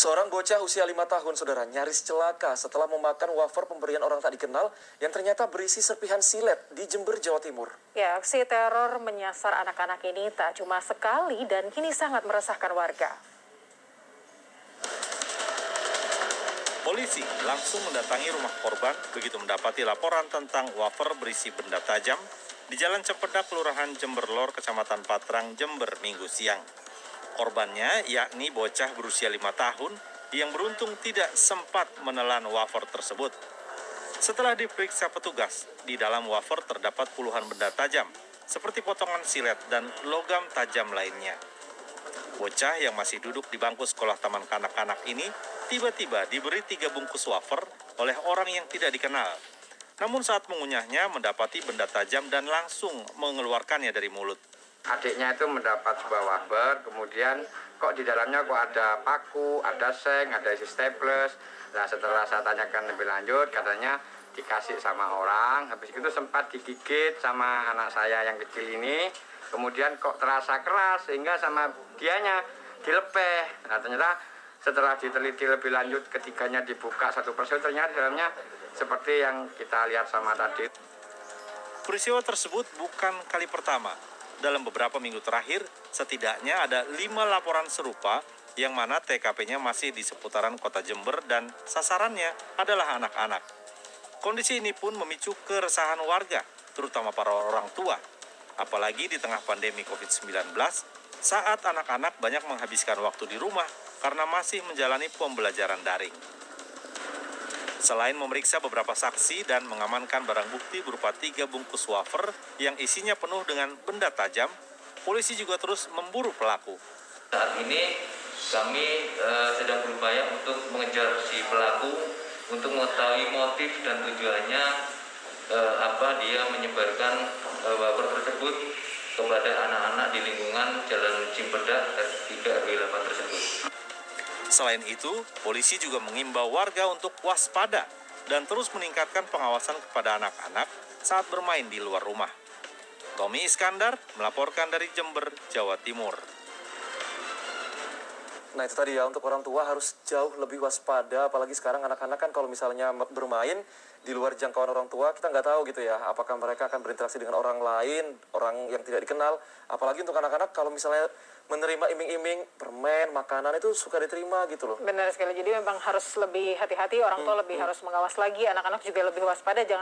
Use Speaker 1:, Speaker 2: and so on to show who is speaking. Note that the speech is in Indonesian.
Speaker 1: Seorang bocah usia 5 tahun, saudara, nyaris celaka setelah memakan wafer pemberian orang tak dikenal yang ternyata berisi serpihan silet di Jember, Jawa Timur.
Speaker 2: Ya, aksi teror menyasar anak-anak ini tak cuma sekali dan kini sangat meresahkan warga.
Speaker 3: Polisi langsung mendatangi rumah korban begitu mendapati laporan tentang wafer berisi benda tajam di Jalan Cempedak, Kelurahan Jember Lor, Kecamatan Patrang, Jember, Minggu siang. Korbannya yakni bocah berusia 5 tahun yang beruntung tidak sempat menelan wafer tersebut. Setelah diperiksa petugas, di dalam wafer terdapat puluhan benda tajam seperti potongan silet dan logam tajam lainnya. Bocah yang masih duduk di bangku sekolah taman kanak-kanak ini tiba-tiba diberi 3 bungkus wafer oleh orang yang tidak dikenal. Namun saat mengunyahnya mendapati benda tajam dan langsung mengeluarkannya dari mulut.
Speaker 4: Adiknya itu mendapat sebuah wafer, kemudian kok di dalamnya kok ada paku, ada seng, ada isi staples. Nah, setelah saya tanyakan lebih lanjut, katanya dikasih sama orang, habis itu sempat digigit sama anak saya yang kecil ini, kemudian kok terasa keras sehingga sama dianya dilepeh. Nah, ternyata setelah diteliti lebih lanjut, ketiganya dibuka satu persatu, ternyata dalamnya seperti yang kita lihat sama tadi.
Speaker 3: Peristiwa tersebut bukan kali pertama. Dalam beberapa minggu terakhir, setidaknya ada 5 laporan serupa yang mana TKP-nya masih di seputaran kota Jember dan sasarannya adalah anak-anak. Kondisi ini pun memicu keresahan warga, terutama para orang tua. Apalagi di tengah pandemi COVID-19, saat anak-anak banyak menghabiskan waktu di rumah karena masih menjalani pembelajaran daring. Selain memeriksa beberapa saksi dan mengamankan barang bukti berupa 3 bungkus wafer yang isinya penuh dengan benda tajam, polisi juga terus memburu pelaku.
Speaker 5: Saat ini kami sedang berupaya untuk mengejar si pelaku untuk mengetahui motif dan tujuannya apa dia menyebarkan wafer tersebut kepada anak-anak di lingkungan Jalan Cempedak RT 3 RW 8 tersebut.
Speaker 3: Selain itu, polisi juga mengimbau warga untuk waspada dan terus meningkatkan pengawasan kepada anak-anak saat bermain di luar rumah. Tommy Iskandar melaporkan dari Jember, Jawa Timur.
Speaker 1: Nah, itu tadi ya, untuk orang tua harus jauh lebih waspada, apalagi sekarang anak-anak kan kalau misalnya bermain di luar jangkauan orang tua, kita nggak tahu gitu ya, apakah mereka akan berinteraksi dengan orang lain, orang yang tidak dikenal. Apalagi untuk anak-anak kalau misalnya menerima iming-iming, permen, makanan itu suka diterima gitu loh.
Speaker 2: Benar sekali, jadi memang harus lebih hati-hati, orang tua lebih harus mengawas lagi, anak-anak juga lebih waspada, jangan